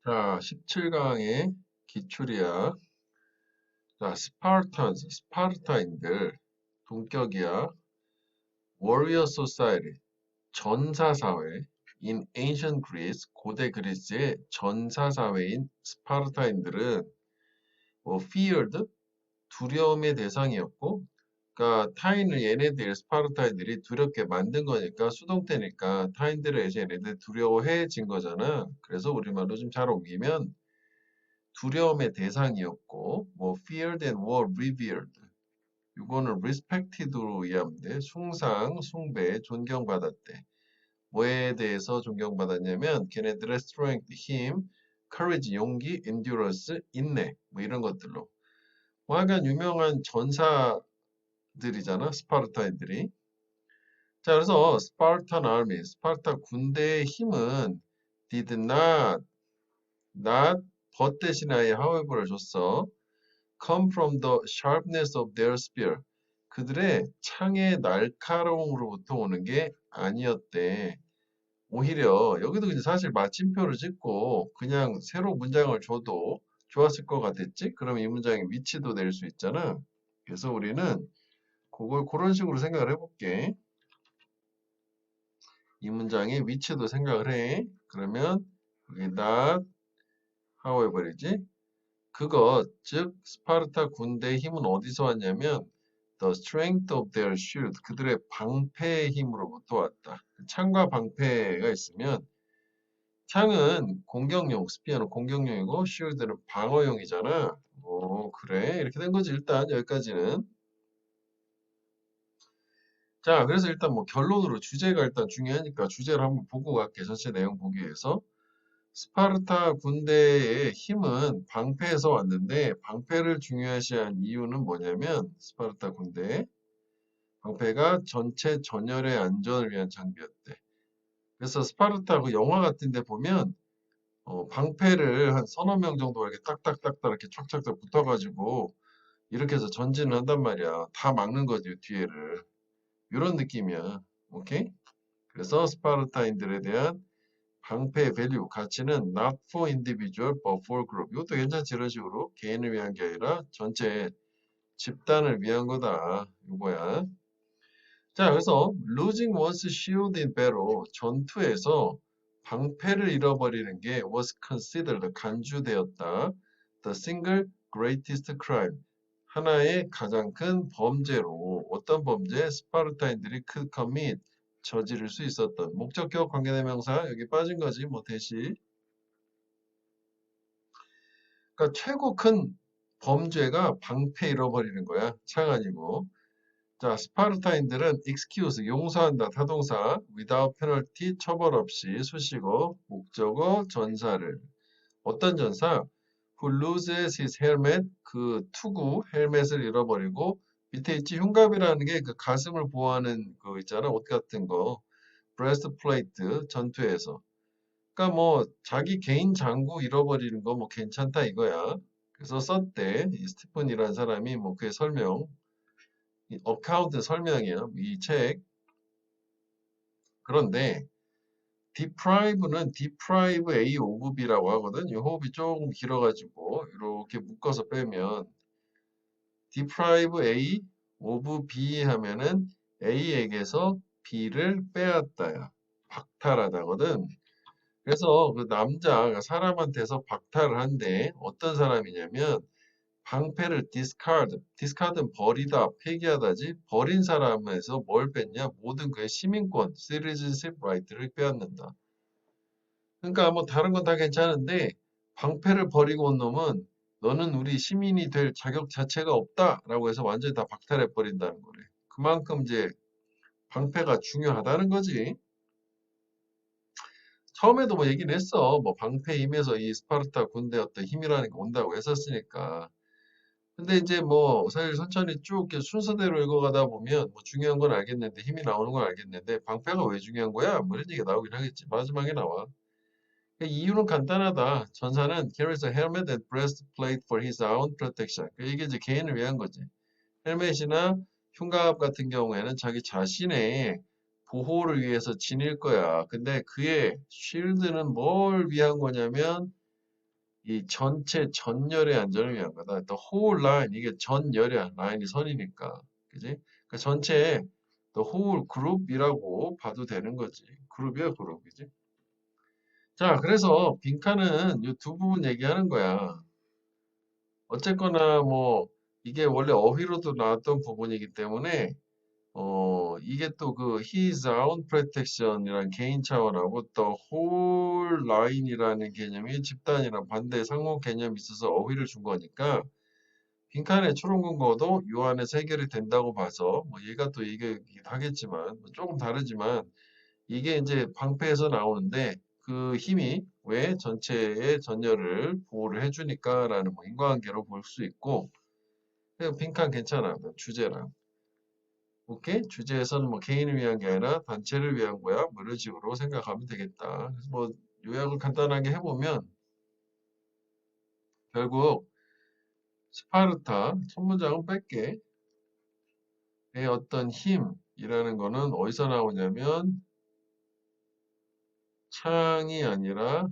자, 17강의 기출이야. 자, 스파르타인들, 동격이야. Warrior Society, 전사사회. In ancient Greece, 고대 그리스의 전사사회인 스파르타인들은 뭐 feared, 두려움의 대상이었고, 그러니까 타인을 얘네들 스파르타인들이 두렵게 만든 거니까 수동태니까 타인들에 의해서 얘네들 두려워해진 거잖아. 그래서 우리말로 좀 잘 옮기면 두려움의 대상이었고, 뭐 feared and were revered. 이거는 respected로 이해하면 돼. 숭상, 숭배, 존경받았대. 뭐에 대해서 존경받았냐면 걔네들의 strength, 힘, courage, 용기, endurance, 인내 뭐 이런 것들로. 뭐 하여간 유명한 전사들이잖아. 스파르타인들이. 자, 그래서 스파르탄 army, 스파르타 군대의 힘은 did not, but 대신에 아예 however를 줬어. come from the sharpness of their spear. 그들의 창의 날카로움으로부터 오는 게 아니었대. 오히려 여기도 그냥 사실 마침표를 찍고 그냥 새로 문장을 줘도 좋았을 것 같았지? 그럼 이 문장의 위치도 낼 수 있잖아. 그래서 우리는 그걸 그런 식으로 생각을 해볼게. 이 문장의 위치도 생각을 해. 그러면 그게 not, however이지? 그것, 즉 스파르타 군대의 힘은 어디서 왔냐면 the strength of their shield, 그들의 방패의 힘으로부터 왔다. 창과 방패가 있으면 창은 공격용, 스피어는 공격용이고 shield는 방어용이잖아. 그래. 이렇게 된 거지. 일단 여기까지는. 자, 그래서 일단 뭐 결론으로 주제가 일단 중요하니까 주제를 한번 보고 갈게. 전체 내용 보기 위해서. 스파르타 군대의 힘은 방패에서 왔는데 방패를 중요시한 이유는 뭐냐면 스파르타 군대 방패가 전체 전열의 안전을 위한 장비였대. 그래서 스파르타 그 영화 같은 데 보면 방패를 한 서너 명 정도 이렇게 딱딱딱딱 이렇게 촥촥 붙어가지고 이렇게 해서 전진을 한단 말이야. 다 막는 거지 뒤에를. 이런 느낌이야. 오케이? 그래서 스파르타인들에 대한 방패의 밸류, 가치는 not for individual but for group. 이것도 괜찮지, 이런 식으로. 개인을 위한 게 아니라 전체 집단을 위한 거다. 이거야. 자, 그래서 losing one's shield in battle, 전투에서 방패를 잃어버리는 게 was considered, 간주되었다. The single greatest crime, 하나의 가장 큰 범죄로. 어떤 범죄? 스파르타인들이 could commit, 저지를 수 있었던. 목적격 관계대명사 여기 빠진 거지, 뭐 대시. 그러니까 최고 큰 범죄가 방패 잃어버리는 거야. 창 아니고. 자, 스파르타인들은 excuse, 용서한다, 타동사, without penalty, 처벌 없이, 수식어, 목적어, 전사를. 어떤 전사? Who loses his helmet, 그 투구, 헬멧을 잃어버리고, 밑에 있지, 흉갑이라는 게 그 가슴을 보호하는 거 있잖아, 옷 같은 거. breastplate, 전투에서. 그러니까 뭐, 자기 개인 장구 잃어버리는 거 뭐 괜찮다 이거야. 그래서 썼대. 이 스티픈이라는 사람이 뭐 그의 설명, 어카운트 설명이야. 이 책. 그런데 deprive는 deprive A of B라고 하거든. 이 호흡이 조금 길어가지고 이렇게 묶어서 빼면 deprive A of B 하면은 A에게서 B를 빼앗다야. 박탈하다거든. 그래서 그 남자가 사람한테서 박탈을 한대. 어떤 사람이냐면 방패를 discard는 버리다, 폐기하다지, 버린 사람에서 뭘 뺐냐? 모든 그의 시민권, citizenship right를 빼앗는다. 그러니까 뭐 다른 건 다 괜찮은데 방패를 버리고 온 놈은 너는 우리 시민이 될 자격 자체가 없다라고 해서 완전히 다 박탈해 버린다는 거래. 그만큼 이제 방패가 중요하다는 거지. 처음에도 뭐 얘기는 했어. 뭐 방패 힘에서 이 스파르타 군대 어떤 힘이라는 게 온다고 했었으니까. 근데 이제 뭐 사실 천천히 쭉 이렇게 순서대로 읽어가다 보면 뭐 중요한 건 알겠는데 힘이 나오는 건 알겠는데 방패가 왜 중요한 거야? 뭐 이런 얘기가 나오긴 하겠지. 마지막에 나와. 그 이유는 간단하다. 전사는 carries a helmet and breastplate for his own protection. 이게 이제 개인을 위한 거지. 헬멧이나 흉갑 같은 경우에는 자기 자신의 보호를 위해서 지닐 거야. 근데 그의 쉴드는 뭘 위한 거냐면 이 전체 전열의 안전을 위한 거다. The whole line 이게 전열이야. 라인이 선이니까. 그지? 그 전체 the whole group이라고 봐도 되는 거지. 그룹이야, 그룹. 그지? 자, 그래서 빈칸은 이 두 부분 얘기하는 거야. 어쨌거나 뭐 이게 원래 어휘로도 나왔던 부분이기 때문에 이게 또 그 his own protection이란 개인 차원하고 또 whole line이라는 개념이 집단이랑 반대 상호 개념이 있어서 어휘를 준 거니까 빈칸의 추론 근거도 요 안에서 해결이 된다고 봐서 뭐 얘가 또 얘기하긴 하겠지만 뭐 조금 다르지만 이게 이제 방패에서 나오는데 그 힘이 왜 전체의 전열을 보호를 해주니까라는 뭐 인과관계로 볼 수 있고 그냥 빈칸 괜찮아 주제랑 오케이? 주제에서는 뭐 개인을 위한 게 아니라 단체를 위한 거야. 뭐 이런 식으로 생각하면 되겠다. 그래서 뭐 요약을 간단하게 해보면 결국 스파르타 첫 문장은 뺄게. 의 어떤 힘이라는 거는 어디서 나오냐면 창이 아니라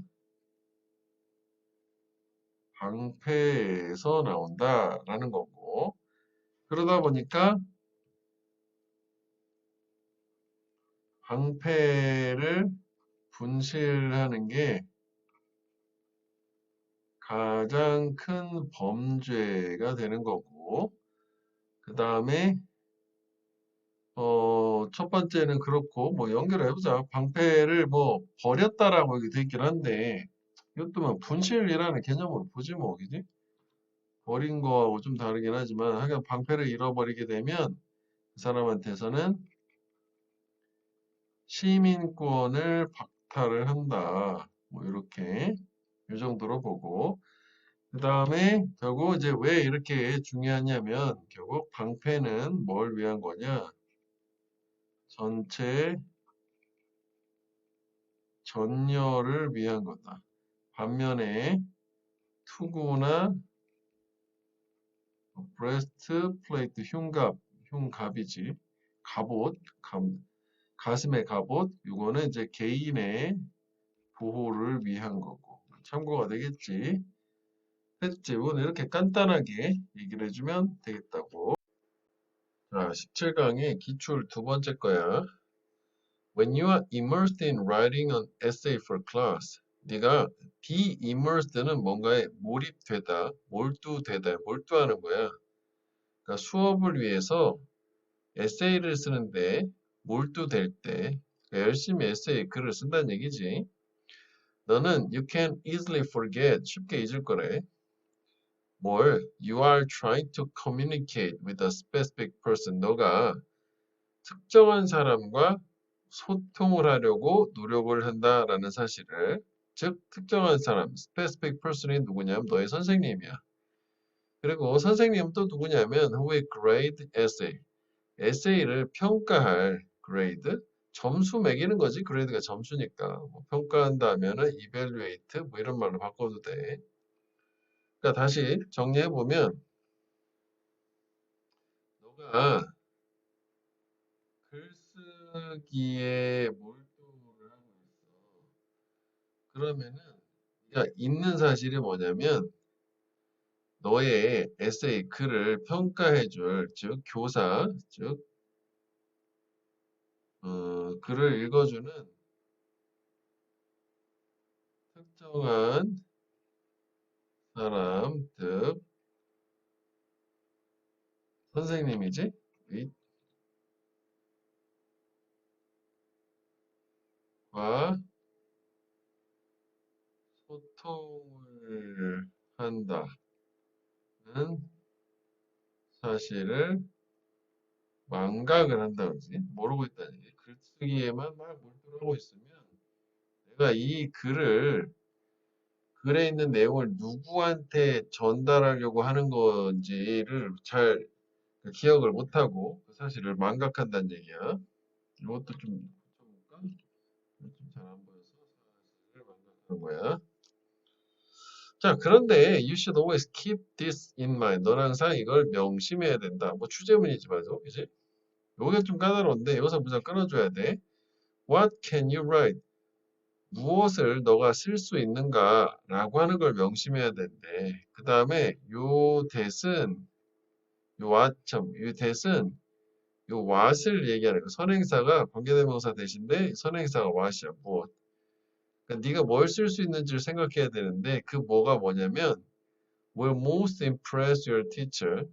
방패에서 나온다라는 거고 그러다 보니까 방패를 분실하는 게 가장 큰 범죄가 되는 거고 그 다음에 첫 번째는 그렇고, 뭐, 연결해보자. 방패를 뭐, 버렸다라고 여기 돼 있긴 한데, 이것도 뭐, 분실이라는 개념으로 보지 뭐, 그지? 버린 거하고 좀 다르긴 하지만, 하여간 방패를 잃어버리게 되면, 그 사람한테서는 시민권을 박탈을 한다. 뭐, 이렇게, 이 정도로 보고, 그 다음에, 결국 이제 왜 이렇게 중요하냐면, 결국 방패는 뭘 위한 거냐? 전체 전열을 위한 거다. 반면에 투구나 브레스트 플레이트 흉갑이지. 갑옷, 가슴의 갑옷. 이거는 이제 개인의 보호를 위한 거고. 참고가 되겠지. 횟집은 이렇게 간단하게 얘기를 해주면 되겠다고. 자, 17강의 기출 두 번째 거야. When you are immersed in writing an essay for class, 네가 be immersed는 뭔가에 몰입되다, 몰두되다, 몰두하는 거야. 그러니까 수업을 위해서 에세이를 쓰는데 몰두될 때 열심히 에세이 글을 쓴다는 얘기지. 너는 you can easily forget, 쉽게 잊을 거래. 뭘? You are trying to communicate with a specific person. 너가 특정한 사람과 소통을 하려고 노력을 한다라는 사실을 즉 특정한 사람, specific person이 누구냐면 너의 선생님이야. 그리고 선생님은 또 누구냐면 who will grade essay. 에세이를 평가할 grade. 점수 매기는 거지. grade가 점수니까. 뭐 평가한다 하면은 evaluate 뭐 이런 말로 바꿔도 돼. 그러니까 다시 정리해 보면 너가 글쓰기에 몰두를 하고 있어. 그러면은 네가 있는 사실이 뭐냐면 너의 에세이 글을 평가해줄 즉 교사 즉 글을 읽어주는 특정한 사람 즉 선생님이지 과 소통을 한다는 사실을 망각을 한다 그러지 모르고 있다는 얘기 글쓰기에만 막 몰두를 하고 있으면 내가 이 글에 있는 내용을 누구한테 전달하려고 하는 건지를 잘 기억을 못하고 그 사실을 망각한다는 얘기야. 이것도 좀 고쳐볼까? 좀 잘 안 보여서 사실을 망각하는 거야. 자, 그런데 you should always keep this in mind. 넌 항상 이걸 명심해야 된다. 뭐 주제문이지만도, 그지? 요게 좀 까다로운데 여기서 문장 끊어줘야 돼. What can you write? 무엇을 너가 쓸 수 있는가라고 하는 걸 명심해야 된대. 그 다음에 요 that은 요 요 that은 요 what을 얘기하는 거. 선행사가 관계대명사 대신데 선행사가 what이야. 무엇. 그러니까 네가 뭘 쓸 수 있는지를 생각해야 되는데 그 뭐가 뭐냐면 will most impress your teacher.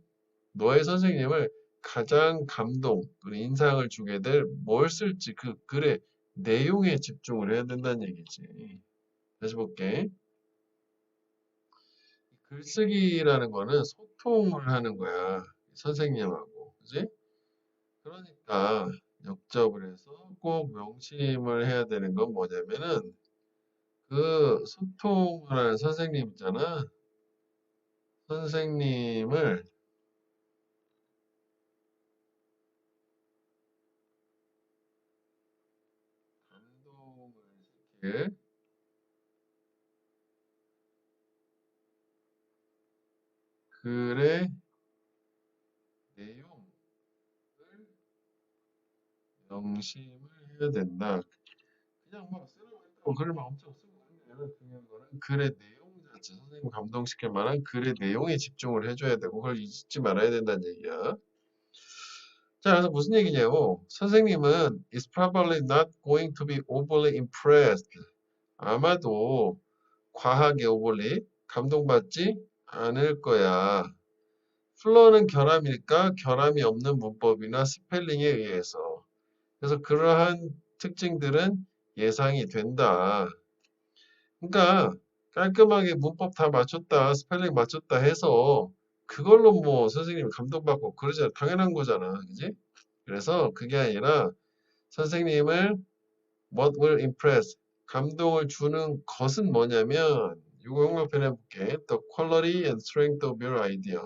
너의 선생님을 가장 감동, 그리고 인상을 주게 될 뭘 쓸지 그 글의 내용에 집중을 해야 된다는 얘기지. 다시 볼게. 글쓰기라는 거는 소통을 하는 거야. 선생님하고. 그지? 그러니까 역접을 해서 꼭 명심을 해야 되는 건 뭐냐면은 그 소통을 하는 선생님 있잖아. 선생님을 감동을 시킬 글의 내용을 명심을 해야 된다. 그냥 막 쓰라고 했다고 글을 막 엄청 쓰고 그런 게 아니라 중요한 거는 글의 내용 자체, 선생님 감동시킬 만한 글의 내용에 집중을 해줘야 되고 그걸 잊지 말아야 된다는 얘기야. 자, 그래서 무슨 얘기냐고. 선생님은 is probably not going to be overly impressed. 아마도 과하게 overly 감동받지 않을 거야. 플러는 결함일까? 결함이 없는 문법이나 스펠링에 의해서. 그래서 그러한 특징들은 예상이 된다. 그러니까 깔끔하게 문법 다 맞췄다, 스펠링 맞췄다 해서 그걸로 뭐 선생님이 감동받고 그러지 당연한 거잖아. 그지? 그래서 그게 아니라 선생님을 what will impress 감동을 주는 것은 뭐냐면 이거 용어편해 볼게. The quality and strength of your idea.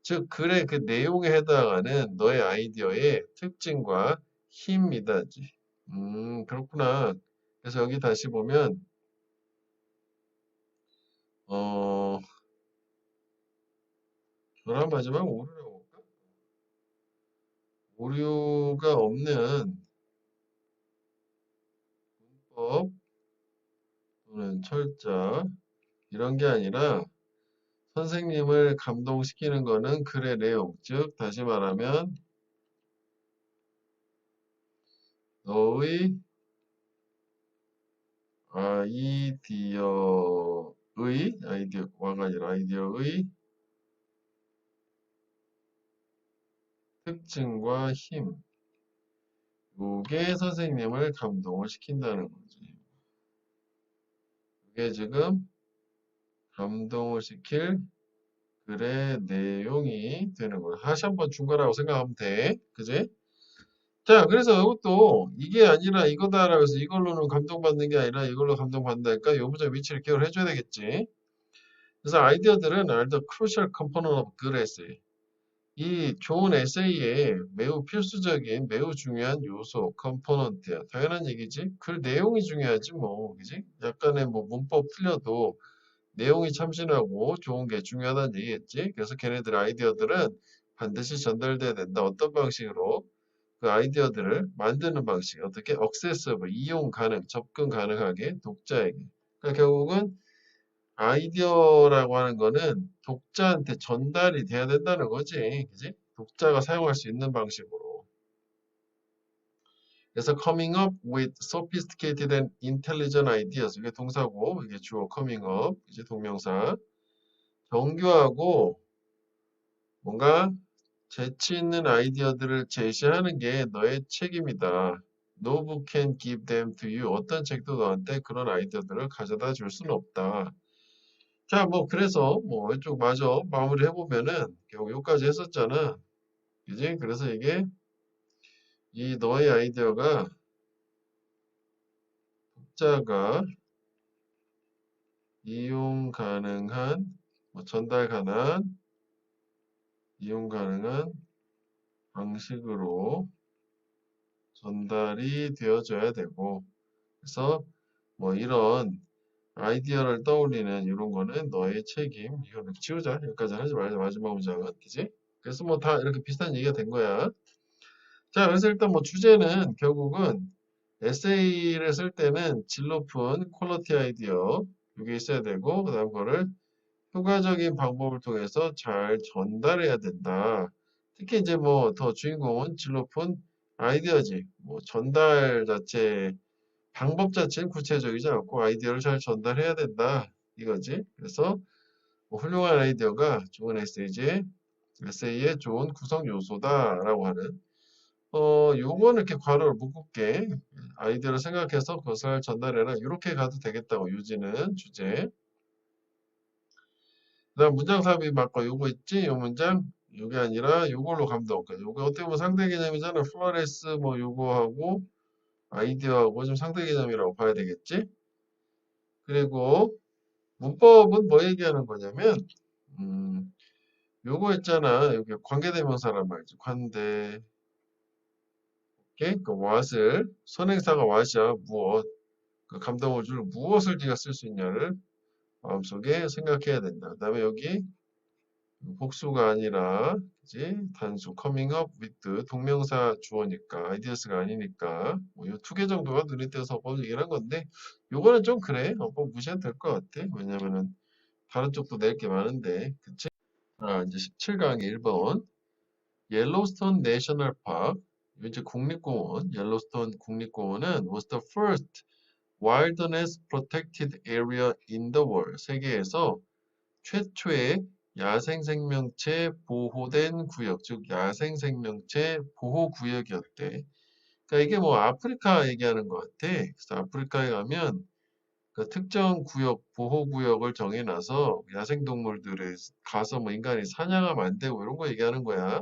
즉 글의 그 내용에 해당하는 너의 아이디어의 특징과 힘이다지. 그렇구나. 그래서 여기 다시 보면 어 결함 마지막 오류라고 볼까? 오류가 없는 문법 또는 철자 이런 게 아니라 선생님을 감동시키는 거는 글의 내용, 즉 다시 말하면 너의 아이디어가 아니라 아이디어의 특징과 힘, 요게 선생님을 감동을 시킨다는 거지. 이게 지금 감동을 시킬 글의 내용이 되는 거야. 다시 한번 준 거라고 생각하면 돼. 그지? 자, 그래서 이것도 이게 아니라 이거다라고 해서 이걸로는 감동받는 게 아니라 이걸로 감동받는다니까 요 문장 위치를 기억을 해줘야 되겠지. 그래서 아이디어들은 are the crucial component of good essay. 이 좋은 에세이의 매우 필수적인, 매우 중요한 요소, 컴포넌트야. 당연한 얘기지. 글 내용이 중요하지 뭐, 그지? 약간의 뭐 문법 틀려도 내용이 참신하고 좋은 게 중요하다는 얘기겠지. 그래서 걔네들 아이디어들은 반드시 전달돼야 된다. 어떤 방식으로? 그 아이디어들을 만드는 방식. 어떻게? accessible, 이용 가능, 접근 가능하게 독자에게. 그러니까 결국은 아이디어라고 하는 거는 독자한테 전달이 돼야 된다는 거지. 그지? 독자가 사용할 수 있는 방식으로. 그래서 coming up with sophisticated and intelligent ideas. 이게 동사고, 이게 주어 coming up, 이제 동명사. 정교하고 뭔가 재치 있는 아이디어들을 제시하는 게 너의 책임이다. No book can give them to you. 어떤 책도 너한테 그런 아이디어들을 가져다 줄 수는 없다. 자, 뭐 그래서 뭐 이쪽 마저 마무리 해보면은 결국 여기까지 했었잖아. 그지? 그래서 이게 이 너의 아이디어가 독자가 이용 가능한 뭐 전달 가능한 이용 가능한 방식으로 전달이 되어줘야 되고 그래서 뭐 이런 아이디어를 떠올리는 이런 거는 너의 책임. 이거는 지우자. 여기까지 하지 말자. 마지막 문장은. 그지? 그래서 뭐 다 이렇게 비슷한 얘기가 된 거야. 자, 그래서 일단 뭐 주제는 결국은 에세이를 쓸 때는 질 높은 퀄리티 아이디어 이게 있어야 되고 그 다음 거를 효과적인 방법을 통해서 잘 전달해야 된다. 특히 이제 뭐 더 주인공은 질 높은 아이디어지. 뭐 전달 자체 방법 자체는 구체적이지 않고 아이디어를 잘 전달해야 된다. 이거지. 그래서 뭐 훌륭한 아이디어가 좋은 에세이의 좋은 구성 요소다라고 하는 요거는 이렇게 괄호를 묶을게. 아이디어를 생각해서 그것을 전달해라. 이렇게 가도 되겠다고 유지는 주제. 그다음 문장 삽입 맞고 요거 있지? 요 문장 요게 아니라 요걸로 가면 돼. 요거 어떻게 보면 상대 개념이잖아. 플러레스 뭐 요거하고 아이디어하고 좀 상대 개념이라고 봐야 되겠지? 그리고 문법은 뭐 얘기하는 거냐면 음, 요거 있잖아. 여기 관계대명사란 말이지. 관대 그 what을 선행사가 what이야. 무엇 그 감동을 줄 무엇을 네가 쓸 수 있냐를 마음속에 생각해야 된다. 그다음에 여기 복수가 아니라 그지? 단수 coming up with 동명사 주어니까 ideas가 아니니까 뭐 요 두 개 정도가 눈에 띄어서 뭐 얘기를 한 건데 요거는 좀 그래. 뭐 무시해도 될 것 같아. 왜냐면은 다른 쪽도 낼 게 많은데 그치? 이제 17강 1번 옐로스톤 내셔널 파크 이제 국립공원 옐로스톤 국립공원은 was the first wilderness protected area in the world 세계에서 최초의 야생생명체 보호된 구역, 즉 야생생명체 보호구역이었대. 그러니까 이게 뭐 아프리카 얘기하는 것 같아. 그래서 아프리카에 가면 그 특정 구역, 보호구역을 정해놔서 야생동물들을 가서 뭐 인간이 사냥하면 안 되고 이런 거 얘기하는 거야.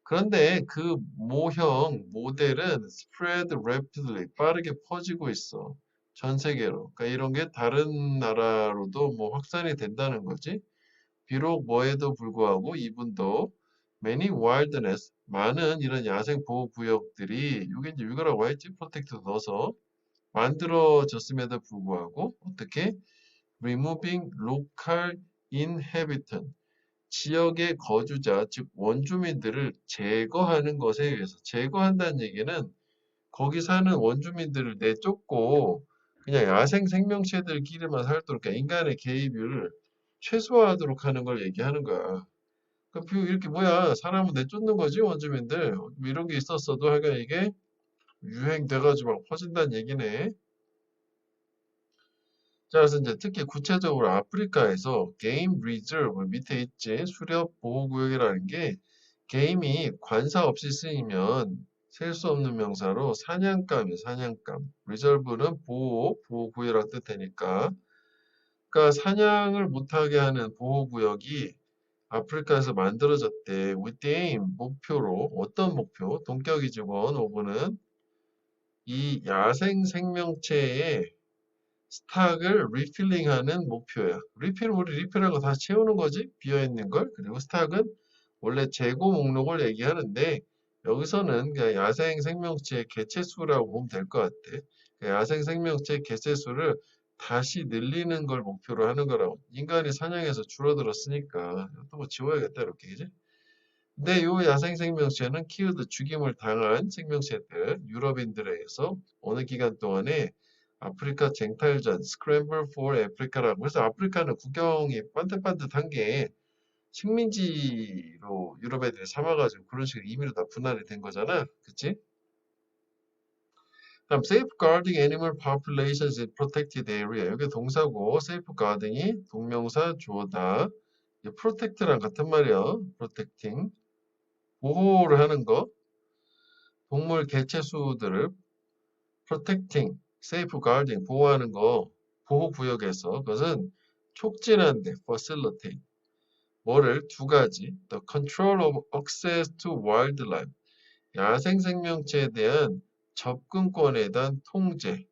그런데 그 모형, 모델은 spread rapidly, 빠르게 퍼지고 있어. 전 세계로. 그러니까 이런 게 다른 나라로도 뭐 확산이 된다는 거지. 비록 뭐에도 불구하고 이분도 many wilderness 많은 이런 야생 보호 구역들이 이게 이제 이거라고 했지 프로텍트 넣어서 만들어졌음에도 불구하고 어떻게 removing local inhabitant 지역의 거주자 즉 원주민들을 제거하는 것에 의해서 제거한다는 얘기는 거기 사는 원주민들을 내쫓고 그냥 야생 생명체들끼리만 살도록 그러니까 인간의 개입을 최소화하도록 하는 걸 얘기하는 거야. 그러니까 이렇게 뭐야 사람은 내쫓는 거지 원주민들 뭐 이런 게 있었어도 하여간 이게 유행돼가지고 막 퍼진다는 얘기네. 자 그래서 이제 특히 구체적으로 아프리카에서 게임 리저브 밑에 있지 수렵 보호구역이라는 게 게임이 관사 없이 쓰이면 셀 수 없는 명사로 사냥감이 사냥감 리저브는 보호구역이라는 뜻이니까 그러니까 사냥을 못하게 하는 보호구역이 아프리카에서 만들어졌대. with the aim, 목표로. 어떤 목표? 동격이직원 5번은 이 야생 생명체의 스탁을 리필링하는 목표야. 우리 리필한 거 다시 채우는 거지? 비어있는 걸. 그리고 스탁은 원래 재고 목록을 얘기하는데 여기서는 그냥 야생 생명체의 개체수라고 보면 될 것 같아. 야생 생명체의 개체수를 다시 늘리는 걸 목표로 하는 거라고. 인간이 사냥해서 줄어들었으니까 또 뭐 지워야겠다 이렇게 그지? 근데 요 야생 생명체는 키우드 죽임을 당한 생명체들 유럽인들에 의해서 어느 기간 동안에 아프리카 쟁탈전 스크램블 포 아프리카라고 해서 아프리카는 국경이 반듯반듯한 게 식민지로 유럽 애들이 삼아가지고 그런 식으로 임의로 다 분할이 된 거잖아. 그치? 다음 safeguarding animal populations in protected area 여기 동사고 safeguarding이 동명사 주어다. protect랑 같은 말이야. protecting 보호를 하는 거 동물 개체수들을 protecting, safeguarding 보호하는 거 보호구역에서 그것은 촉진한데 facilitate 뭐를 두 가지 the control of access to wildlife 야생 생명체에 대한 접근권에 대한 통제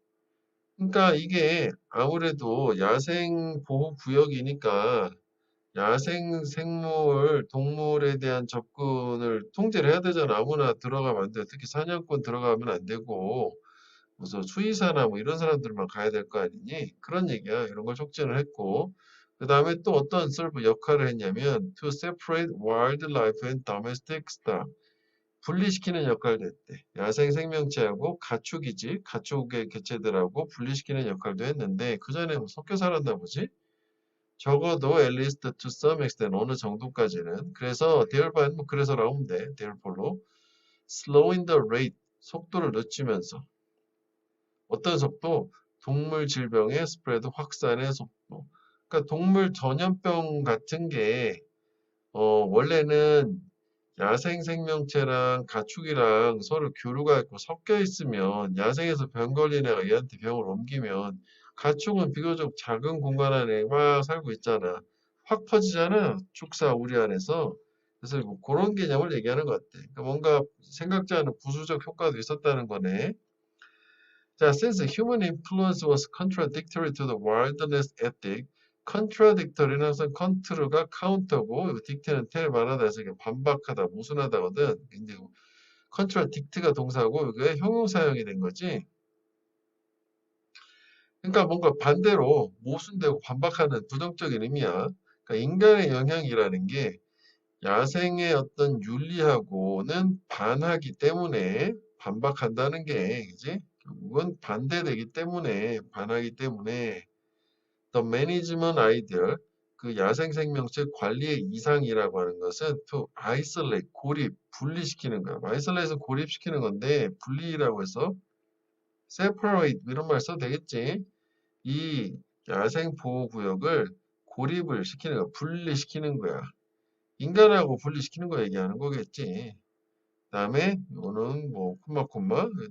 그러니까 이게 아무래도 야생 보호구역이니까 야생 생물, 동물에 대한 접근을 통제를 해야 되잖아. 아무나 들어가면 안 돼. 특히 사냥꾼 들어가면 안 되고, 무슨 수의사나 뭐 이런 사람들만 가야 될 거 아니니? 그런 얘기야. 이런 걸 촉진을 했고, 그 다음에 또 어떤 서브 역할을 했냐면, to separate wildlife and domestic stock. 분리시키는 역할도 했대. 야생 생명체하고 가축이지. 가축의 개체들하고 분리시키는 역할도 했는데 그 전에 뭐 섞여 살았나 보지? 적어도 at least to some extent 어느 정도까지는. 그래서 thereby 뭐 그래서 나오면 돼. therefore로 slowing the rate 속도를 늦추면서 어떤 속도? 동물 질병의 스프레드 확산의 속도. 그러니까 동물 전염병 같은 게 원래는 야생 생명체랑 가축이랑 서로 교류가 있고 섞여 있으면 야생에서 병 걸린 애가 얘한테 병을 옮기면 가축은 비교적 작은 공간 안에 막 살고 있잖아. 확 퍼지잖아. 축사 우리 안에서. 그래서 뭐 그런 개념을 얘기하는 것 같아. 그러니까 뭔가 생각지 않은 부수적 효과도 있었다는 거네. 자, since human influence was contradictory to the wilderness ethic, contradictory는 항상 contr가 counter고 dict는 텔 말하다 해서 이게 반박하다, 모순하다거든. 근데 contradict가 동사고 이게 형용사형이 된 거지. 그러니까 뭔가 반대로 모순되고 반박하는 부정적인 의미야. 그러니까 인간의 영향이라는 게 야생의 어떤 윤리하고는 반하기 때문에 반박한다는 게, 그지? 결국은 반대되기 때문에, 반하기 때문에, the management ideal, 그 야생 생명체 관리의 이상이라고 하는 것은 to isolate, 고립, 분리시키는 거야. isolate은 고립시키는 건데, 분리라고 해서 separate, 이런 말 써도 되겠지? 이 야생 보호구역을 고립을 시키는 거야. 분리시키는 거야. 인간하고 분리시키는 거 얘기하는 거겠지. 그다음에 이거는 뭐 콤마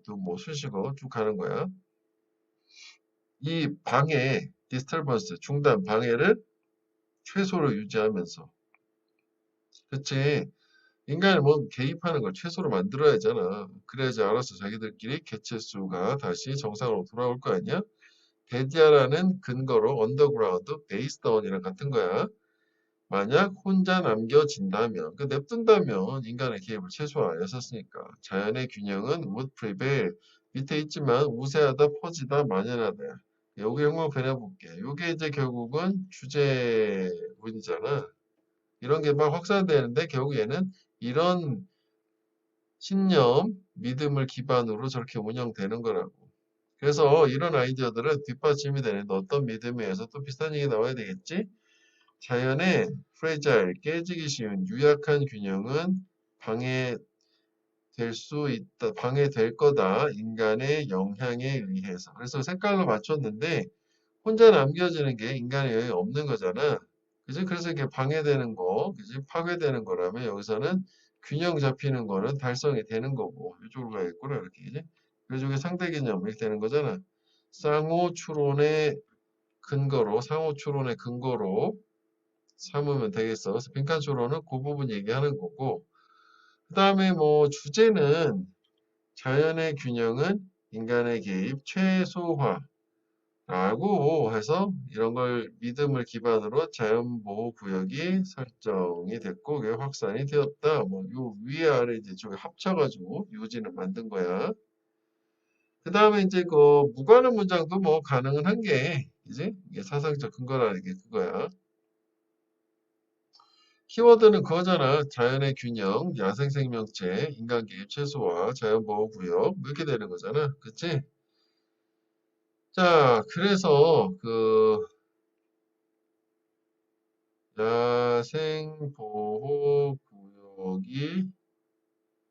또 뭐 수식어 쭉 가는 거야. 이 방해, 디스터번스, 중단, 방해를 최소로 유지하면서. 그치? 인간이 뭐 개입하는 걸 최소로 만들어야 하잖아. 그래야지 알아서 자기들끼리 개체 수가 다시 정상으로 돌아올 거 아니야? 데디아라는 근거로 언더그라운드, 베이스다운이랑 같은 거야. 만약 혼자 남겨진다면, 그 냅둔다면 인간의 개입을 최소화했었으니까 자연의 균형은 would prevail. 밑에 있지만 우세하다, 퍼지다, 만연하다. 여기 형광 그려볼게. 요게 이제 결국은 주제문이잖아. 이런 게 막 확산되는데 결국 얘는 이런 신념, 믿음을 기반으로 저렇게 운영되는 거라고. 그래서 이런 아이디어들은 뒷받침이 되는데 어떤 믿음에 의해서 또 비슷한 얘기 나와야 되겠지? 자연의 프레자일, 깨지기 쉬운 유약한 균형은 방해될 수 있다, 방해될 거다. 인간의 영향에 의해서. 그래서 색깔로 맞췄는데 혼자 남겨지는 게 인간의 영향이 없는 거잖아. 그지? 그래서 이게 방해되는 거, 그지? 파괴되는 거라면 여기서는 균형 잡히는 거는 달성이 되는 거고 이쪽으로 가겠구나 이렇게. 그지? 그래서 이게 상대 개념 이렇게 되는 거잖아. 쌍호 추론의 근거로, 상호 추론의 근거로 삼으면 되겠어. 그래서 빈칸 추론은 그 부분 얘기하는 거고. 그 다음에 뭐 주제는 자연의 균형은 인간의 개입 최소화라고 해서 이런 걸 믿음을 기반으로 자연보호구역이 설정이 됐고 그게 확산이 되었다. 뭐 요 위에 아래 이제 저기 합쳐가지고 요지는 만든 거야. 그 다음에 이제 그 무관한 문장도 뭐 가능은 한 게, 이제 이게 사상적 근거라는 게 그거야. 키워드는 그거잖아. 자연의 균형, 야생생명체, 인간개입 최소화, 자연보호구역 이렇게 되는 거잖아. 그치? 자, 그래서 그 야생보호구역이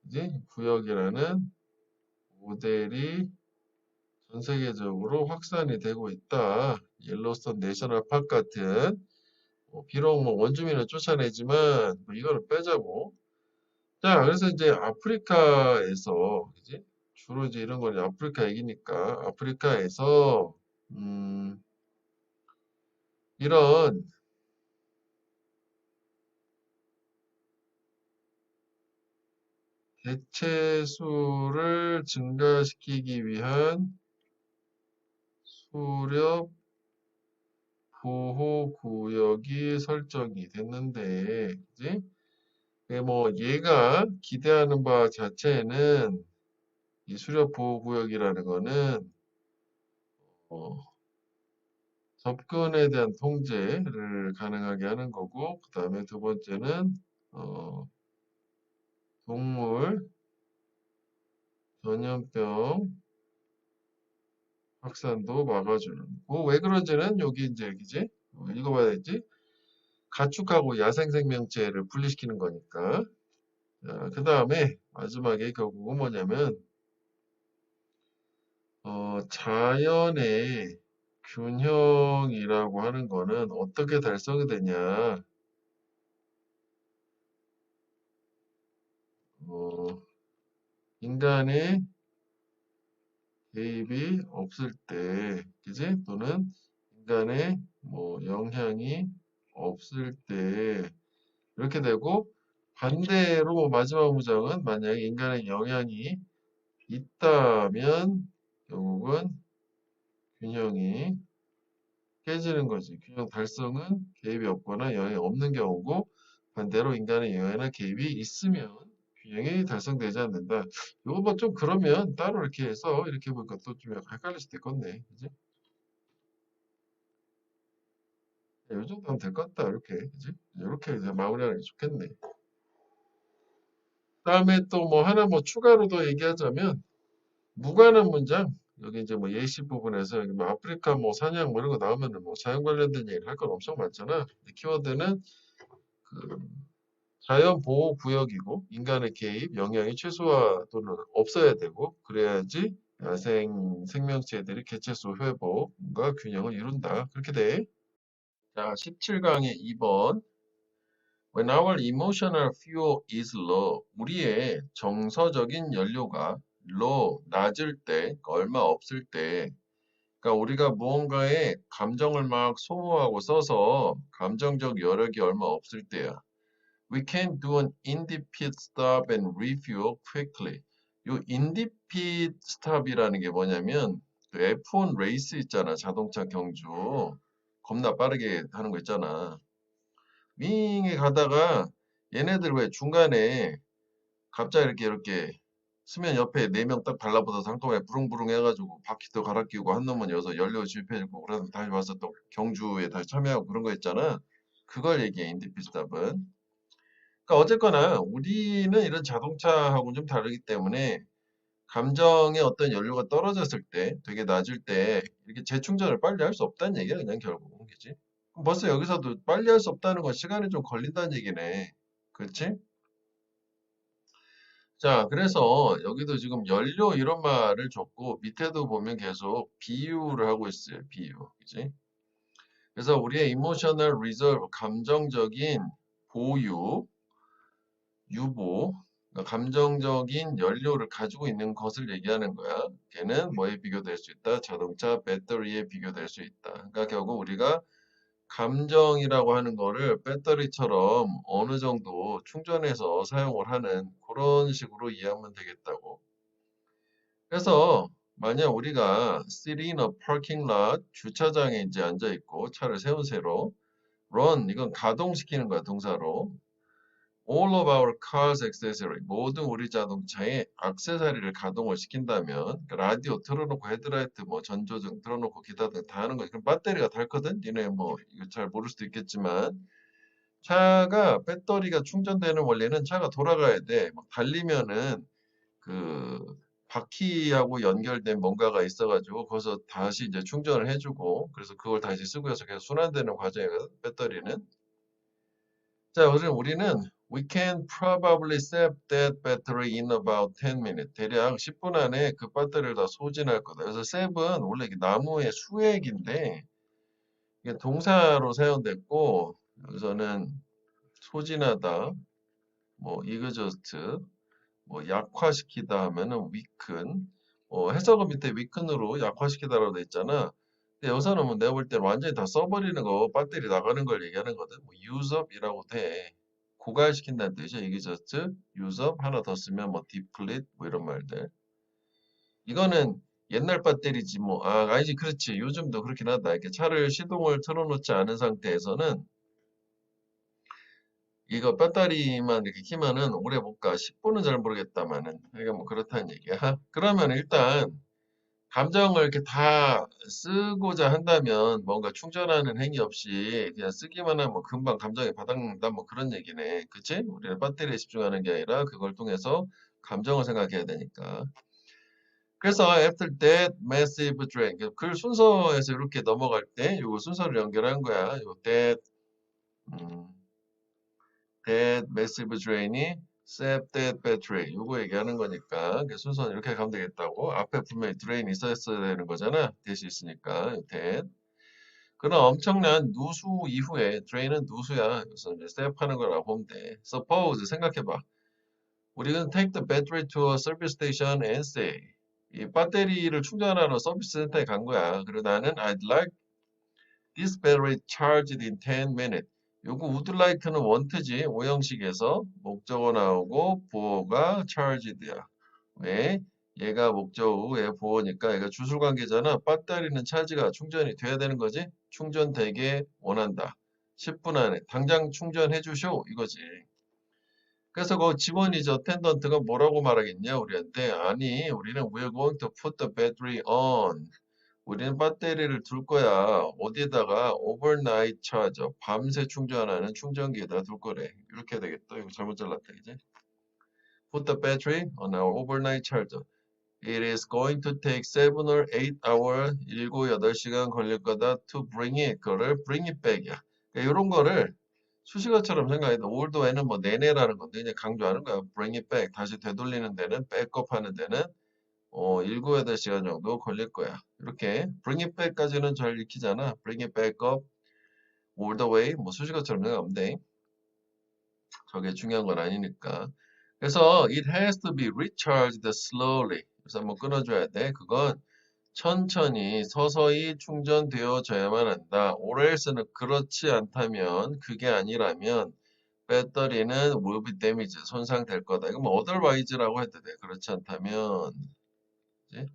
이제 구역이라는 모델이 전 세계적으로 확산이 되고 있다. 옐로스톤 내셔널 파크 같은 비록 뭐 원주민을 쫓아내지만 뭐 이거를 빼자고. 자, 그래서 이제 아프리카에서, 그지? 주로 이제 이런 건 아프리카 얘기니까, 아프리카에서, 음, 이런 개체수를 증가시키기 위한 수렵 보호구역이 설정이 됐는데, 그지? 그게 뭐, 얘가 기대하는 바 자체는 이 수렵 보호구역이라는 거는, 어, 접근에 대한 통제를 가능하게 하는 거고, 그 다음에 두 번째는, 어, 동물, 전염병 확산도 막아주는. 왜 그런지는 여기 이제 여기지? 읽어봐야 되지? 가축하고 야생생명체를 분리시키는 거니까. 그 다음에 마지막에 결국은 뭐냐면 자연의 균형이라고 하는 거는 어떻게 달성이 되냐? 어, 인간의 개입이 없을 때, 그지? 또는 인간의 뭐 영향이 없을 때 이렇게 되고 반대로 마지막 문장은 만약에 인간의 영향이 있다면 결국은 균형이 깨지는 거지. 균형 달성은 개입이 없거나 영향이 없는 경우고 반대로 인간의 영향이나 개입이 있으면 균형이 달성되지 않는다. 이거 뭐 좀 그러면 따로 이렇게 해서 이렇게 보니까 또 좀 약간 헷갈릴 수도 있겠네. 그지? 이 정도 하면 될 것 같다. 이렇게. 그지? 이렇게 이제 마무리하는 게 좋겠네. 다음에 또 뭐 하나 뭐 추가로 더 얘기하자면 무관한 문장 여기 이제 뭐 예시 부분에서 여기 뭐 아프리카 뭐 사냥 뭐 이런 거 나오면은 뭐 자연 관련된 얘기를 할 건 엄청 많잖아. 키워드는 그 자연 보호 구역이고 인간의 개입 영향이 최소화 또는 없어야 되고 그래야지 야생 생명체들이 개체수 회복과 균형을 이룬다. 그렇게 돼. 자, 17강의 2번. When our emotional fuel is low, 우리의 정서적인 연료가 low, 낮을 때, 얼마 없을 때, 그러니까 우리가 무언가에 감정을 막 소모하고 써서 감정적 여력이 얼마 없을 때야. We can do an in-pit stop and refuel quickly. 요 in-pit stop이라는 게 뭐냐면 그 F1 레이스 있잖아. 자동차 경주. 겁나 빠르게 하는 거 있잖아. 윙에 가다가 얘네들 왜 중간에 갑자기 이렇게 수면 옆에 네 명 딱 달라붙어서 한꺼번에 부릉부릉 해가지고 바퀴도 갈아 끼우고 한 놈은 여기서 연료 주입해주고 그래서 다시 와서 또 경주에 다시 참여하고 그런 거 있잖아. 그걸 얘기해 인디피스탑은. 그러니까 어쨌거나 우리는 이런 자동차하고는 좀 다르기 때문에 감정의 어떤 연료가 떨어졌을 때 되게 낮을 때 이렇게 재충전을 빨리 할 수 없다는 얘기야 그냥 결국은 그지? 그럼 벌써 여기서도 빨리 할 수 없다는 건 시간이 좀 걸린다는 얘기네. 그렇지? 자, 그래서 여기도 지금 연료 이런 말을 줬고 밑에도 보면 계속 비유를 하고 있어요. 비유. 그지? 그래서 우리의 emotional reserve, 감정적인 보유, 유보, 그러니까 감정적인 연료를 가지고 있는 것을 얘기하는 거야. 걔는 뭐에 비교될 수 있다? 자동차 배터리에 비교될 수 있다. 그러니까 결국 우리가 감정이라고 하는 거를 배터리처럼 어느 정도 충전해서 사용을 하는 그런 식으로 이해하면 되겠다고. 그래서 만약 우리가 sit in a parking lot 주차장에 이제 앉아 있고 차를 세운 채로 run 이건 가동시키는 거야 동사로 all of our cars accessory 모든 우리 자동차의 액세서리를 가동을 시킨다면 그러니까 라디오 틀어놓고 헤드라이트 뭐 전조등 틀어놓고 기타 등 다 하는 거지. 그럼 배터리가 닳거든. 니네 뭐 이거 잘 모를 수도 있겠지만 차가 배터리가 충전되는 원리는 차가 돌아가야 돼. 막 달리면은 그 바퀴하고 연결된 뭔가가 있어가지고 거기서 다시 이제 충전을 해주고 그래서 그걸 다시 쓰고 해서 계속 순환되는 과정이거든. 배터리는. 자, 그래서 우리는 we can probably save that battery in about 10 minutes. 대략 10분 안에 그 배터리를 다 소진할 거다. 그래서 save은 원래 이게 나무의 수액인데 이게 동사로 사용됐고 여기서는 소진하다, 뭐 exhaust, 뭐 약화시키다 하면은 weaken, 해석은 밑에 weaken으로 약화시키다라고 돼 있잖아. 근데 여기서는 뭐 내가 볼 때는 완전히 다 써버리는 거, 배터리 나가는 걸 얘기하는 거든. 뭐 use up이라고 돼. 고갈시킨다는 뜻이죠. 이게 just use up 하나 더 쓰면 뭐 deplete 뭐 이런 말들. 이거는 옛날 배터리지 뭐. 아니지. 그렇지. 요즘도 그렇긴 하다. 이렇게 차를 시동을 틀어놓지 않은 상태에서는 이거 배터리만 이렇게 키면은 오래 못 가. 10분은 잘 모르겠다마는. 그러니까 뭐 그렇다는 얘기야. 그러면 일단 감정을 이렇게 다 쓰고자 한다면 뭔가 충전하는 행위 없이 그냥 쓰기만 하면 금방 감정이 바닥난다 뭐 그런 얘기네. 그치? 우리는 배터리에 집중하는 게 아니라 그걸 통해서 감정을 생각해야 되니까. 그래서 after that massive drain 글 순서에서 이렇게 넘어갈 때 요거 순서를 연결한 거야. 요 음, that massive drain이 sap that battery 요거 얘기하는 거니까 그 순서는 이렇게 가면 되겠다고. 앞에 분명히 drain 있었어야 되는 거잖아. that이 있으니까 that. 그럼 엄청난 누수 이후에 drain은 누수야. 그래서 이제 sap 하는 거라고 보면 돼. suppose 생각해봐. 우리는 take the battery to a service station and say 이 배터리를 충전하러 서비스 센터에 간 거야. 그리고 나는 I'd like this battery charged in 10 minutes. 요거 would like는 want지. 오형식에서 목적어 나오고 보어가 charged야. 왜? 얘가 목적어에 보어니까 얘가 주술관계잖아. 배터리는 차지가 충전이 돼야 되는 거지. 충전되게 원한다. 10분 안에 당장 충전해 주쇼 이거지. 그래서 그 직원이죠. 어텐던트가 뭐라고 말하겠냐 우리한테. 아니 우리는 we're going to put the battery on. 우리는 배터리를 둘 거야. 어디에다가 overnight charger. 밤새 충전하는 충전기에다 둘 거래. 이렇게 되겠다. 이거 잘못 잘랐다 이제. Put the battery on our overnight charger. It is going to take 7 or 8 hours. 7, 8시간 걸릴 거다. To bring it. 그거를 bring it back이야. 그러니까 이런 거를 수식어처럼 생각해도 올드에는 뭐 내내라는 건데 그냥 강조하는 거야. bring it back. 다시 되돌리는 데는 백업 하는 데는 7, 8시간 정도 걸릴 거야. 이렇게 bring it back까지는 잘 익히잖아. bring it back up all the way 뭐 수식어처럼 생각하면 돼. 저게 중요한 건 아니니까. 그래서 it has to be recharged slowly. 그래서 한번 끊어줘야 돼. 그건 천천히 서서히 충전되어져야만 한다. or else는 그렇지 않다면 그게 아니라면 배터리는 will be damaged, 손상될 거다. 이거 뭐 otherwise라고 해도 돼. 그렇지 않다면 그치?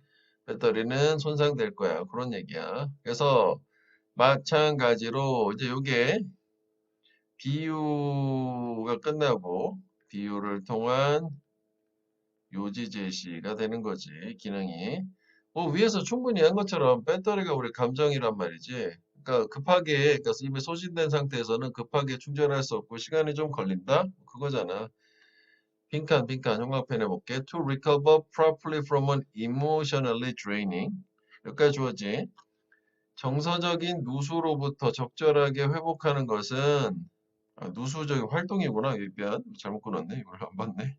배터리는 손상될 거야. 그런 얘기야. 그래서 마찬가지로 이제 요게 비유가 끝나고 비유를 통한 요지 제시가 되는 거지. 기능이. 위에서 충분히 한 것처럼 배터리가 우리 감정이란 말이지. 그러니까 급하게 그러니까 이미 소진된 상태에서는 급하게 충전할 수 없고 시간이 좀 걸린다? 그거잖아. 빈칸 형광펜 해볼게. To recover properly from an emotionally draining. 여기까지 주어지. 정서적인 누수로부터 적절하게 회복하는 것은 누수적인 활동이구나. 여기 미안. 잘못 끊었네. 이걸 안 봤네.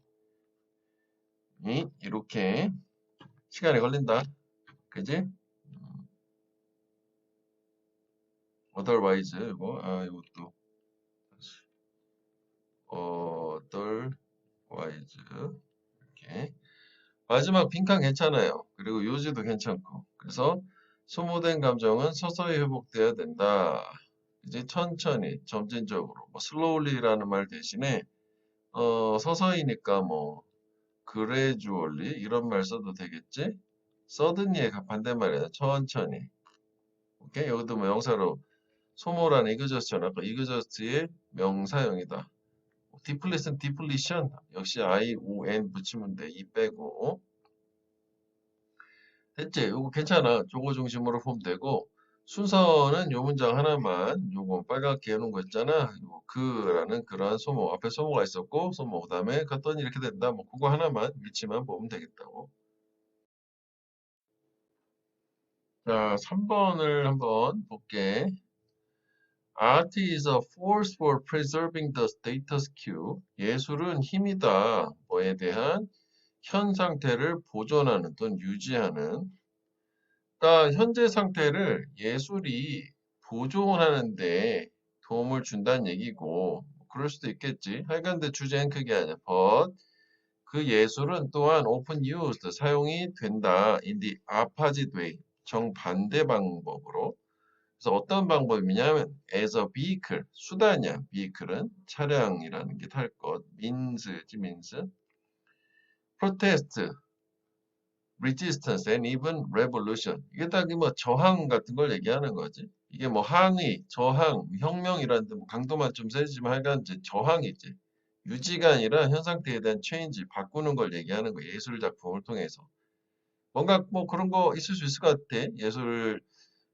이렇게 시간이 걸린다. 그지? otherwise 이거 이것도 otherwise 이렇게 마지막 빈칸 괜찮아요. 그리고 요지도 괜찮고. 그래서 소모된 감정은 서서히 회복돼야 된다. 이제 천천히, 점진적으로, 뭐 slowly라는 말 대신에 서서히니까 뭐 gradually 이런 말 써도 되겠지? suddenly의 반대말이야. 천천히. 오케이? 여기도 뭐 명사로 소모라는 exhaust잖아. 아까 exhaust의 명사형이다. depletion, depletion 역시 I-O-N 붙이면 돼. 이 빼고. 됐지? 이거 괜찮아. 저거 중심으로 보면 되고 순서는 요 문장 하나만 요거 빨갛게 해놓은 거 있잖아. 요 그라는 그러한 소모 앞에 소모가 있었고 소모 그 다음에 갔더니 이렇게 된다. 뭐 그거 하나만 위치만 보면 되겠다고. 자, 3번을 한번 볼게. Art is a force for preserving the status quo. 예술은 힘이다. 뭐에 대한 현 상태를 보존하는 또는 유지하는 그러니까 현재 상태를 예술이 보존하는데 도움을 준다는 얘기고 그럴 수도 있겠지. 하여간 근데 주제는 그게 아니야. But 그 예술은 또한 often used 사용이 된다. In the opposite way 정반대 방법으로. 그래서 어떤 방법이냐면 as a vehicle 수단이야. vehicle은 차량이라는 게 탈 것. means지 means. protest resistance and even revolution. 이게 딱 뭐 저항 같은 걸 얘기하는 거지. 이게 뭐 항의, 저항, 혁명이라는 뭐 강도만 좀 세지만 하여간 이제 저항이지. 유지가 아니라 현 상태에 대한 체인지, 바꾸는 걸 얘기하는 거야. 예술 작품을 통해서. 뭔가 뭐 그런 거 있을 수 있을 것 같아. 예술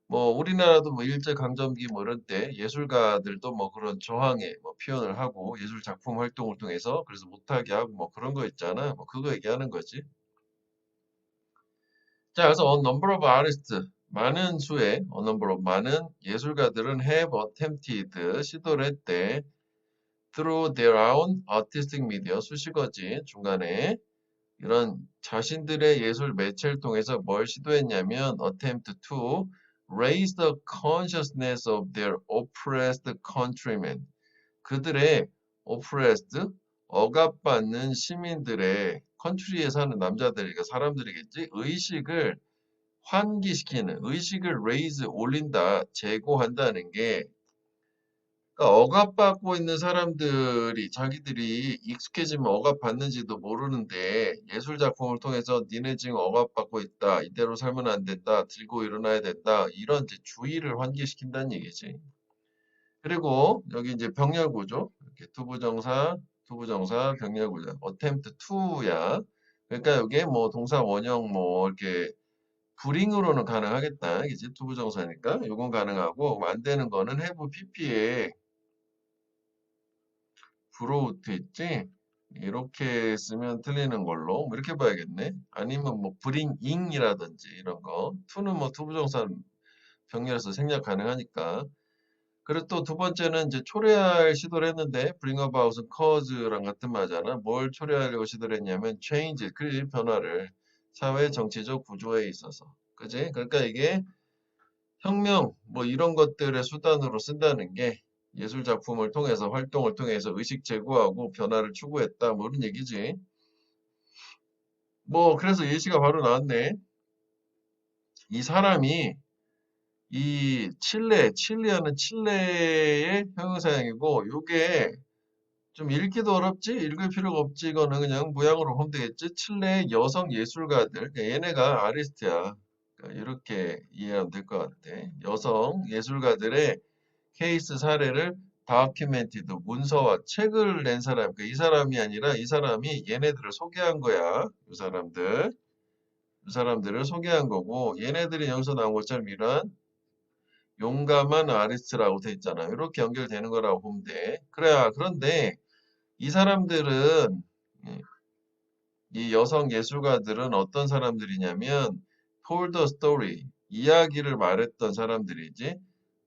뭐 우리나라도 뭐 일제 강점기 뭐 이런 때 예술가들도 뭐 그런 저항의 뭐 표현을 하고 예술 작품 활동을 통해서 그래서 못하게 하고 뭐 그런 거 있잖아. 뭐 그거 얘기하는 거지. 자, 그래서 a number of artists, 많은 수의, a number of 많은 예술가들은 have attempted, 시도를 했대. through their own artistic media, 수식어지 중간에 이런 자신들의 예술 매체를 통해서 뭘 시도했냐면 attempt to raise the consciousness of their oppressed countrymen. 그들의 oppressed, 억압받는 시민들의 컨트리에 사는 남자들이니까 사람들이겠지. 의식을 환기시키는, 의식을 raise, 올린다, 제고한다는 게 그러니까 억압받고 있는 사람들이 자기들이 익숙해지면 억압받는지도 모르는데 예술 작품을 통해서 니네 지금 억압받고 있다. 이대로 살면 안 된다. 들고 일어나야 된다. 이런 이제 주의를 환기시킨다는 얘기지. 그리고 여기 이제 병렬 구조. 이렇게 투부정사, 투부정사, 병렬 구조. attempt to야. 그러니까 이게 뭐 동사 원형 뭐 이렇게 불잉으로는 가능하겠다. 이게 투부정사니까. 이건 가능하고 안 되는 거는 have pp에 브로우트 있지? 이렇게 쓰면 틀리는 걸로 뭐 이렇게 봐야겠네. 아니면 뭐 브링잉이라든지 이런 거. 투는 뭐 투부정사 병렬에서 생략 가능하니까. 그리고 또 두 번째는 이제 초래할 시도를 했는데 bring about은 cause랑 같은 말이잖아. 뭘 초래하려고 시도를 했냐면 change, 그 변화를 사회 정치적 구조에 있어서. 그지? 그러니까 이게 혁명 뭐 이런 것들의 수단으로 쓴다는 게 예술 작품을 통해서 활동을 통해서 의식 제고하고 변화를 추구했다 뭐 이런 얘기지. 뭐 그래서 예시가 바로 나왔네. 이 사람이 이 칠레하는 칠레의 형용사형이고 요게 좀 읽기도 어렵지? 읽을 필요가 없지? 이거는 그냥 모양으로 보면 되겠지? 칠레의 여성 예술가들, 그러니까 얘네가 아리스트야. 그러니까 이렇게 이해하면 될 것 같아. 여성 예술가들의 케이스 사례를 다큐멘티드 문서와 책을 낸 사람, 그러니까 이 사람이 아니라 이 사람이 얘네들을 소개한 거야. 이 사람들을 소개한 거고 얘네들이 여기서 나온 것처럼 이러한 용감한 아리스트라고 돼 있잖아. 이렇게 연결되는 거라고 보면 돼. 그래야 그런데 이 사람들은 이 여성 예술가들은 어떤 사람들이냐면 told the story, 이야기를 말했던 사람들이지.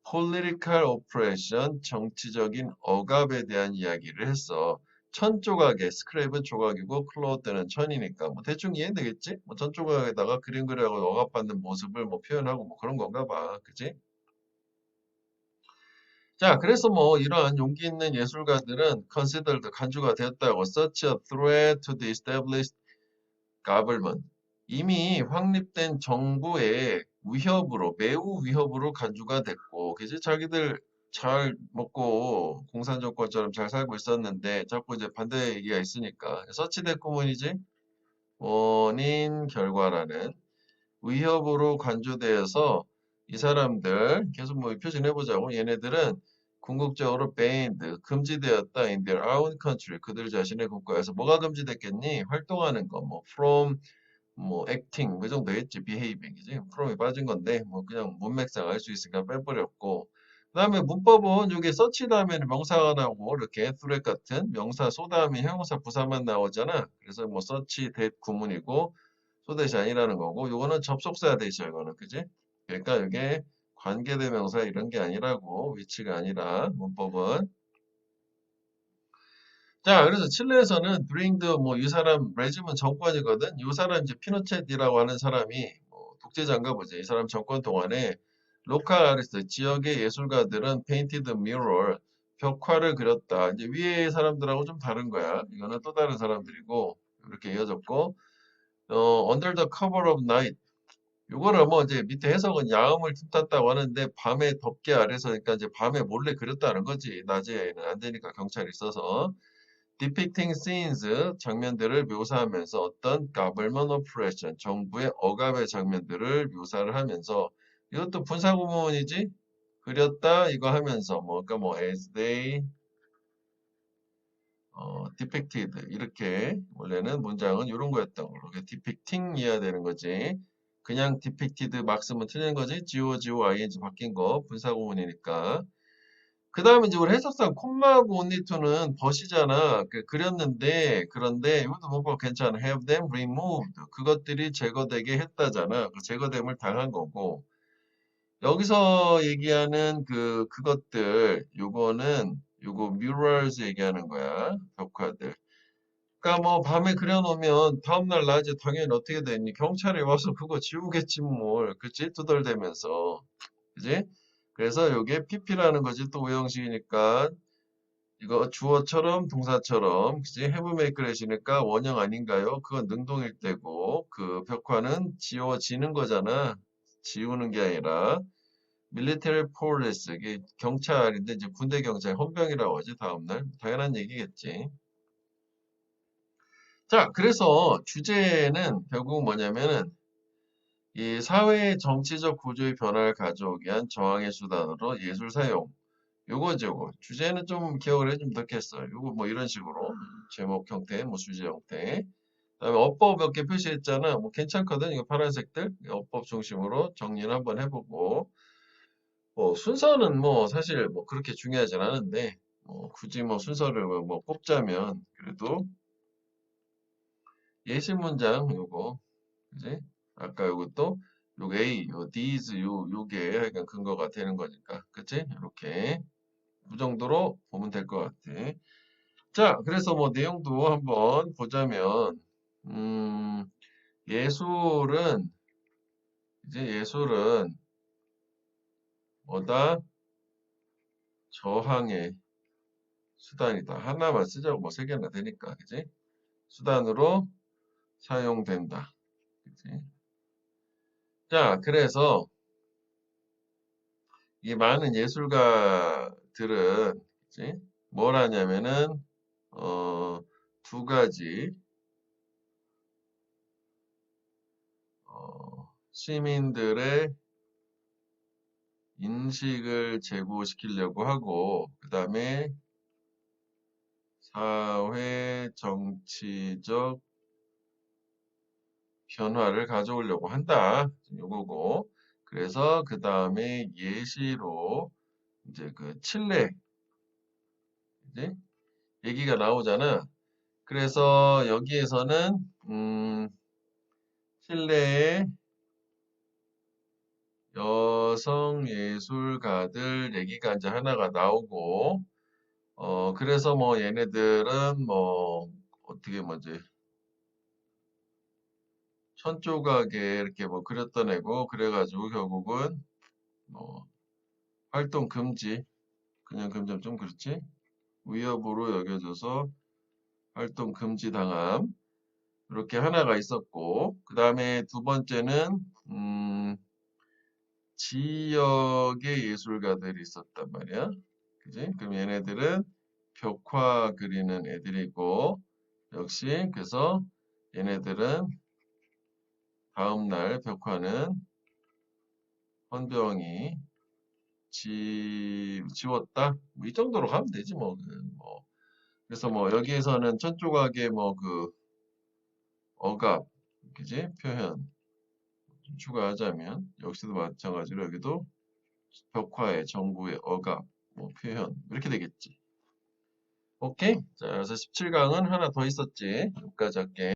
political oppression, 정치적인 억압에 대한 이야기를 했어. 천 조각에, 스크랩은 조각이고 클로드는 천이니까 뭐 대충 이해되겠지? 뭐 천 조각에다가 그림 그려고 억압받는 모습을 뭐 표현하고 뭐 그런 건가 봐. 그지? 자, 그래서 뭐 이러한 용기 있는 예술가들은 considered 간주가 되었다고 such a threat to the established government. 이미 확립된 정부의 위협으로 매우 위협으로 간주가 됐고 그지 자기들 잘 먹고 공산정권처럼 잘 살고 있었는데 자꾸 이제 반대 얘기가 있으니까 서치됐구먼이지 원인 결과라는 위협으로 간주되어서 이 사람들 계속 뭐 표준해 보자고 얘네들은 궁극적으로 banned 금지되었다 in their own country 그들 자신의 국가에서 뭐가 금지됐겠니 활동하는 거 뭐 from 뭐 acting 그 정도 했지 behaving이지 프롬이 빠진 건데 뭐 그냥 문맥상 알 수 있으니까 빼버렸고 그다음에 문법은 여기 서치 다음에는 명사가 나오고 이렇게 threat 같은 명사 소 다음에 형용사 부사만 나오잖아 그래서 뭐 서치 that 구문이고 소댓이 아니라는 거고 요거는 접속사야 되죠 이거는 그지 그러니까 이게 관계대명사 이런 게 아니라고 위치가 아니라 문법은 자, 그래서 칠레에서는 브링드 뭐 이 사람 레지문 정권이거든. 이 사람 이제 피노쳇이라고 하는 사람이 뭐 독재자인가 보지. 이 사람 정권 동안에 로컬 아리스트 지역의 예술가들은 페인티드 뮤럴 벽화를 그렸다. 이제 위에 사람들하고 좀 다른 거야. 이거는 또 다른 사람들이고 이렇게 이어졌고 Under the cover of night 요거를 뭐 이제 밑에 해석은 야음을 틈탔다고 하는데 밤에 덮개 아래서 그러니까 이제 밤에 몰래 그렸다는 거지. 낮에는 안 되니까 경찰이 있어서. depicting scenes 장면들을 묘사하면서 어떤 government oppression 정부의 억압의 장면들을 묘사를 하면서 이것도 분사구문이지 그렸다 이거 하면서 뭐 그러니까 뭐 as they depicted 이렇게 원래는 문장은 이런 거였던 걸로 depicting 이어야 되는 거지 그냥 depicted 막 쓰면 틀린 거지 GOG, ING 바뀐 거 분사구문이니까 그 다음에 이제 우리 해석상 콤마하고 only to는 벗이잖아. 그렸는데, 그런데 이것도 뭐 괜찮아. have them removed. 그것들이 제거되게 했다잖아. 그 제거됨을 당한 거고. 여기서 얘기하는 그것들, 요거 murals 얘기하는 거야. 벽화들. 그러니까 뭐 밤에 그려놓으면 다음날 낮에 당연히 어떻게 되니? 경찰이 와서 그거 지우겠지 뭘. 그치? 두덜대면서. 그지? 그래서 요게 PP라는 거지 또 오형식이니까 이거 주어처럼 동사처럼 그지? have make let이니까 원형 아닌가요? 그건 능동일 때고 그 벽화는 지워지는 거잖아. 지우는 게 아니라 military police 이게 경찰인데 이제 군대 경찰 헌병이라고 하지 다음날 당연한 얘기겠지. 자, 그래서 주제는 결국 뭐냐면은 이 사회의 정치적 구조의 변화를 가져오기 위한 저항의 수단으로 예술 사용. 요거죠, 요거. 주제는 좀 기억을 해주면 좋겠어요. 요거 뭐 이런 식으로 제목 형태, 뭐 주제 형태. 그다음에 어법 몇 개 표시했잖아. 뭐 괜찮거든. 이거 파란색들 어법 중심으로 정리를 한번 해보고. 뭐 순서는 뭐 사실 뭐 그렇게 중요하진 않은데 뭐 굳이 뭐 순서를 뭐 꼽자면 그래도 예시 문장 요거 그지? 아까 요것도 요 A, 요 these 요게 약간 근거가 되는 거니까 그치? 이렇게 그 정도로 보면 될 것 같아. 자, 그래서 뭐 내용도 한번 보자면 음, 예술은 이제 예술은 뭐다? 저항의 수단이다. 하나만 쓰자고 뭐 세 개나 되니까 그지? 수단으로 사용된다. 그치? 자, 그래서 이 많은 예술가들은 그치? 뭘 하냐면은 두 가지 시민들의 인식을 제고시키려고 하고 그 다음에 사회 정치적 변화를 가져오려고 한다. 요거고. 그래서 그 다음에 예시로 이제 그 칠레 이제 얘기가 나오잖아. 그래서 여기에서는 칠레의 여성 예술가들 얘기가 이제 하나가 나오고 그래서 뭐 얘네들은 뭐 어떻게 뭐지 천조각에 이렇게 뭐 그렸던 애고 그래가지고 결국은 뭐 활동 금지 그냥 금지는 좀 그렇지 위협으로 여겨져서 활동 금지 당함 이렇게 하나가 있었고 그 다음에 두 번째는 지역의 예술가들이 있었단 말이야 그지 그럼 얘네들은 벽화 그리는 애들이고 역시 그래서 얘네들은 다음날 벽화는 헌병이 지웠다? 뭐 이 정도로 가면 되지 뭐. 뭐. 그래서 뭐 여기에서는 천조각의 뭐 억압, 그지? 표현 좀 추가하자면 역시도 마찬가지로 여기도 벽화의 정부의 억압, 뭐 표현 이렇게 되겠지. 오케이. 자, 그래서 17강은 하나 더 있었지. 여기까지 할게.